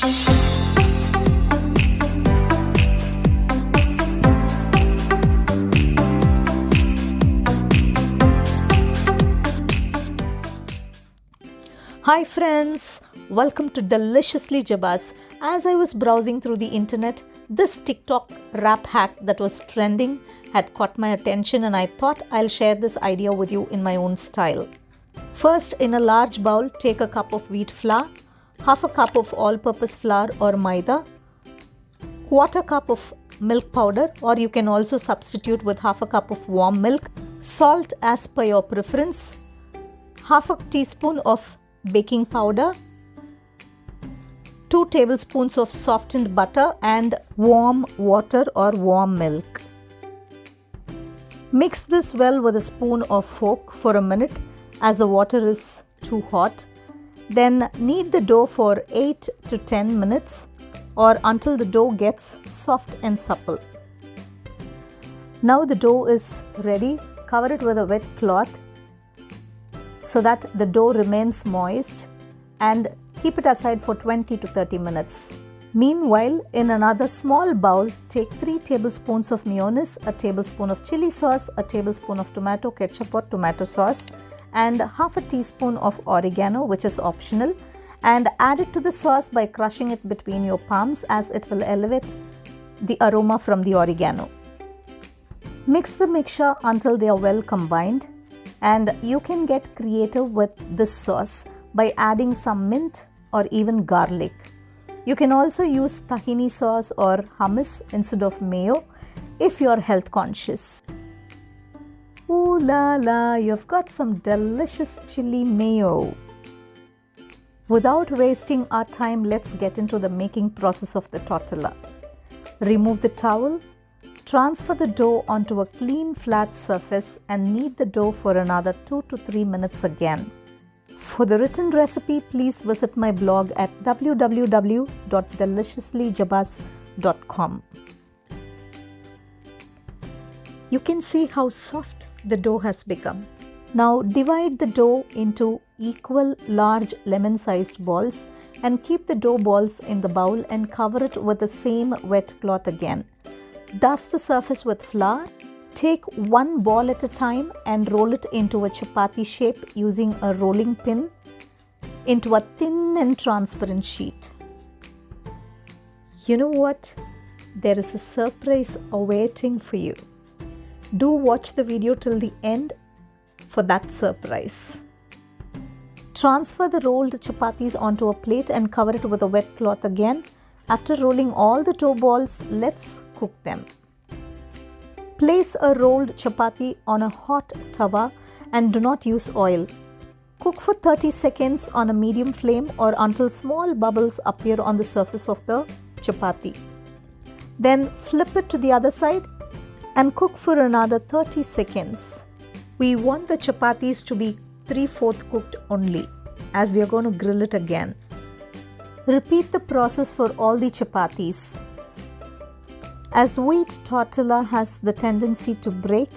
Hi friends, welcome to Deliciously Jebas. As I was browsing through the internet, this TikTok wrap hack that was trending had caught my attention and I thought I'll share this idea with you in my own style. First, in a large bowl, take a cup of wheat flour, half a cup of all-purpose flour or maida, quarter cup of milk powder, or you can also substitute with half a cup of warm milk, salt as per your preference, half a teaspoon of baking powder, 2 tablespoons of softened butter and warm water or warm milk. Mix this well with a spoon or fork for a minute as the water is too hot. Then knead the dough for 8 to 10 minutes or until the dough gets soft and supple. Now the dough is ready. Cover it with a wet cloth so that the dough remains moist and keep it aside for 20 to 30 minutes. Meanwhile, in another small bowl, take 3 tablespoons of mayonnaise, a tablespoon of chili sauce, a tablespoon of tomato ketchup or tomato sauce, and half a teaspoon of oregano, which is optional, and add it to the sauce by crushing it between your palms as it will elevate the aroma from the oregano. Mix the mixture until they are well combined. And you can get creative with this sauce by adding some mint or even garlic. You can also use tahini sauce or hummus instead of mayo if you are health conscious. Ooh la la, you've got some delicious chili mayo. Without wasting our time, let's get into the making process of the tortilla. Remove the towel. Transfer the dough onto a clean flat surface and knead the dough for another 2 to 3 minutes again. For the written recipe, please visit my blog at www.deliciouslyjebas.com. You can see how soft the dough has become. Now divide the dough into equal large lemon-sized balls and keep the dough balls in the bowl and cover it with the same wet cloth again. Dust the surface with flour. Take one ball at a time and roll it into a chapati shape using a rolling pin into a thin and transparent sheet. You know what? There is a surprise awaiting for you. Do watch the video till the end for that surprise. Transfer the rolled chapatis onto a plate and cover it with a wet cloth again. After rolling all the dough balls, let's cook them. Place a rolled chapati on a hot tawa and do not use oil. Cook for 30 seconds on a medium flame or until small bubbles appear on the surface of the chapati. Then flip it to the other side and cook for another 30 seconds. We want the chapatis to be 3/4 cooked only as we are going to grill it again. Repeat the process for all the chapatis. As wheat tortilla has the tendency to break,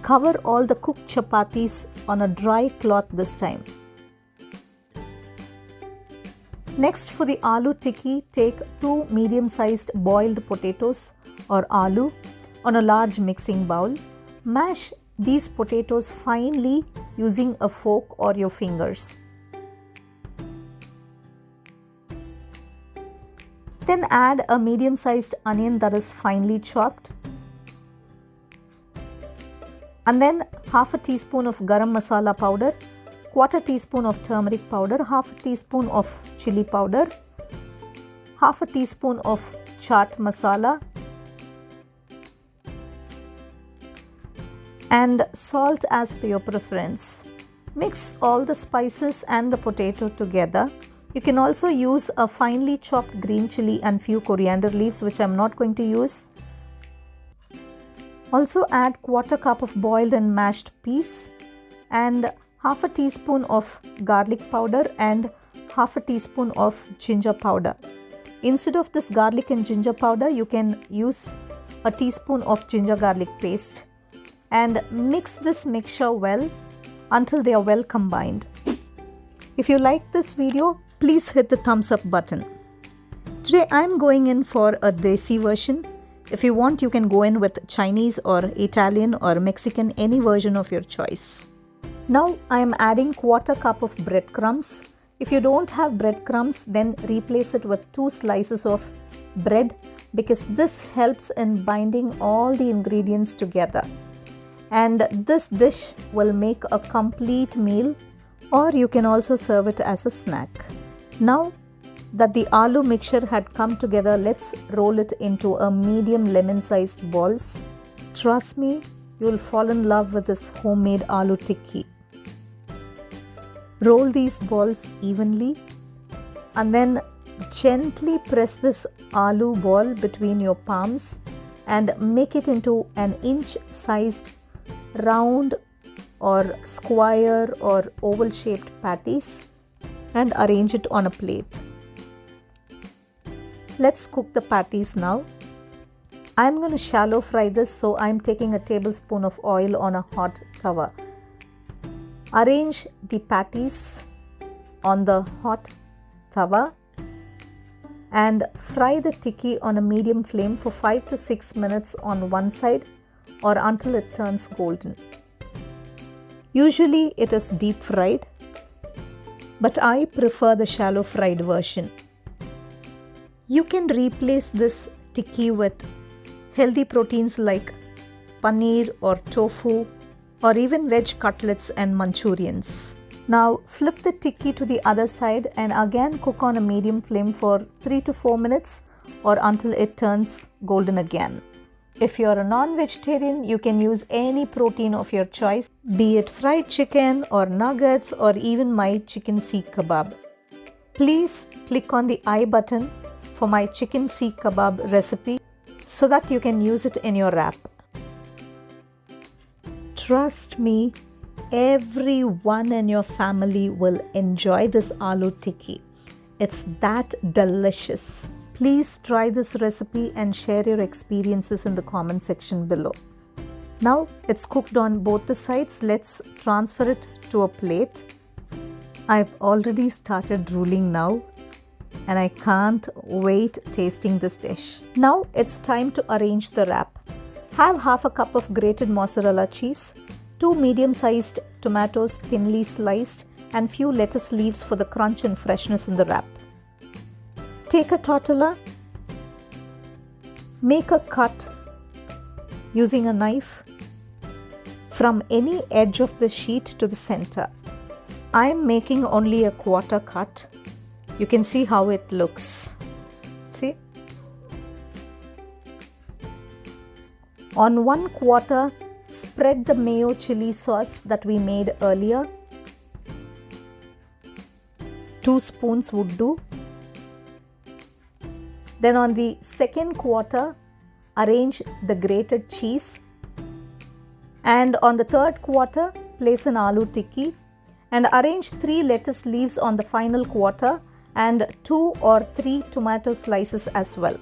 cover all the cooked chapatis on a dry cloth this time. Next, for the aloo tikki, take 2 medium-sized boiled potatoes or aloo on a large mixing bowl. Mash these potatoes finely using a fork or your fingers. Then add a medium-sized onion that is finely chopped. And then half a teaspoon of garam masala powder, quarter teaspoon of turmeric powder, half a teaspoon of chilli powder, half a teaspoon of chaat masala, and salt as per your preference. Mix all the spices and the potato together. You can also use a finely chopped green chilli and few coriander leaves, which I'm not going to use. Also add quarter cup of boiled and mashed peas and half a teaspoon of garlic powder and half a teaspoon of ginger powder. Instead of this garlic and ginger powder, you can use a teaspoon of ginger garlic paste and mix this mixture well until they are well combined. If you like this video, please hit the thumbs up button. Today I'm going in for a desi version. If you want, you can go in with Chinese or Italian or Mexican, any version of your choice. Now I am adding 1/4 cup of breadcrumbs. If you don't have breadcrumbs, then replace it with 2 slices of bread because this helps in binding all the ingredients together. And this dish will make a complete meal, or you can also serve it as a snack. Now that the aloo mixture had come together, let's roll it into a medium lemon-sized balls. Trust me, you will fall in love with this homemade aloo tikki. Roll these balls evenly and then gently press this aloo ball between your palms and make it into an inch-sized round or square or oval-shaped patties and arrange it on a plate. Let's cook the patties now. I'm going to shallow fry this, so I'm taking a tablespoon of oil on a hot tawa. Arrange the patties on the hot tawa and fry the tikki on a medium flame for 5 to 6 minutes on one side or until it turns golden. Usually it is deep fried, but I prefer the shallow fried version. You can replace this tikki with healthy proteins like paneer or tofu or even veg cutlets and manchurians. Now flip the tikki to the other side and again cook on a medium flame for 3 to 4 minutes or until it turns golden again. If you're a non-vegetarian, you can use any protein of your choice, be it fried chicken or nuggets or even my chicken seekh kebab. Please click on the I button for my chicken seekh kebab recipe so that you can use it in your wrap. Trust me, everyone in your family will enjoy this aloo tikki. It's that delicious. Please try this recipe and share your experiences in the comment section below. Now it's cooked on both the sides. Let's transfer it to a plate. I've already started drooling now and I can't wait tasting this dish. Now it's time to arrange the wrap. Have half a cup of grated mozzarella cheese, 2 medium-sized tomatoes thinly sliced and few lettuce leaves for the crunch and freshness in the wrap. Take a tortilla, make a cut using a knife from any edge of the sheet to the center. I'm making only a 1/4 cut. You can see how it looks. See? On 1/4, spread the mayo chili sauce that we made earlier. 2 spoons would do. Then on the second 1/4, arrange the grated cheese. And on the third 1/4, place an aloo tikki and arrange 3 lettuce leaves on the final 1/4 and 2 or 3 tomato slices as well.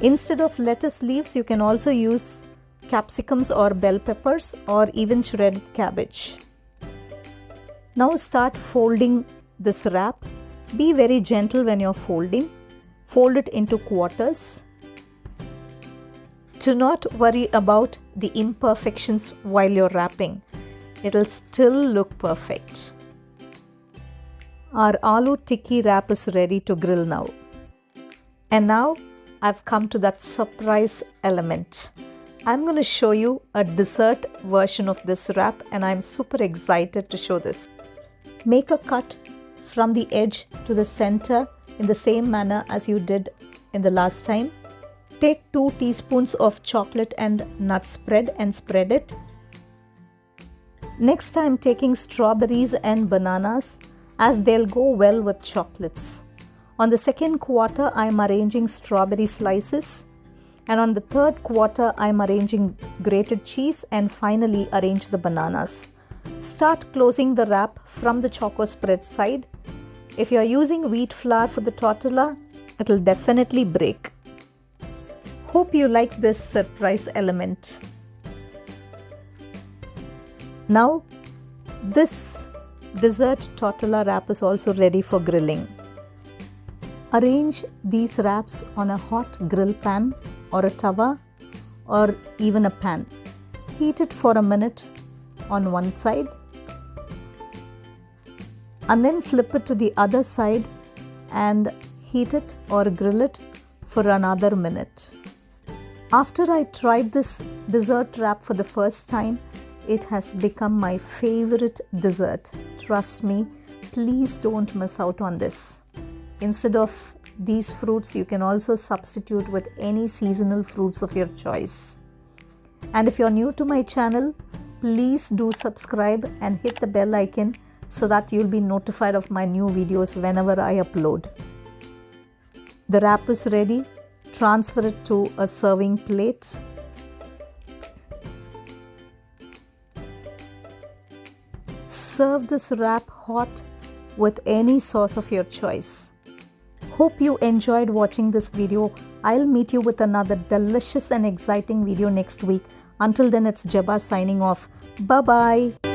Instead of lettuce leaves, you can also use capsicums or bell peppers or even shredded cabbage. Now start folding this wrap. Be very gentle when you're folding. Fold it into quarters. Do not worry about the imperfections while you're wrapping. It'll still look perfect. Our aloo tikki wrap is ready to grill now. And now I've come to that surprise element. I'm going to show you a dessert version of this wrap and I'm super excited to show this. Make a cut from the edge to the center in the same manner as you did in the last time. Take 2 teaspoons of chocolate and nut spread and spread it. Next I'm taking strawberries and bananas as they'll go well with chocolates. On the second 1/4, I'm arranging strawberry slices, and on the third 1/4, I'm arranging grated cheese and finally arrange the bananas. Start closing the wrap from the choco spread side. If you're using wheat flour for the tortilla, it'll definitely break. Hope you like this surprise element. Now, this dessert tortilla wrap is also ready for grilling. Arrange these wraps on a hot grill pan or a tawa or even a pan. Heat it for a minute on one side and then flip it to the other side and heat it or grill it for another minute. After I tried this dessert wrap for the first time, it has become my favorite dessert. Trust me, please don't miss out on this. Instead of these fruits, you can also substitute with any seasonal fruits of your choice. And if you're new to my channel, please do subscribe and hit the bell icon so that you'll be notified of my new videos whenever I upload. The wrap is ready. Transfer it to a serving plate. Serve this wrap hot with any sauce of your choice. Hope you enjoyed watching this video. I'll meet you with another delicious and exciting video next week. Until then, it's Jeba signing off. Bye-bye.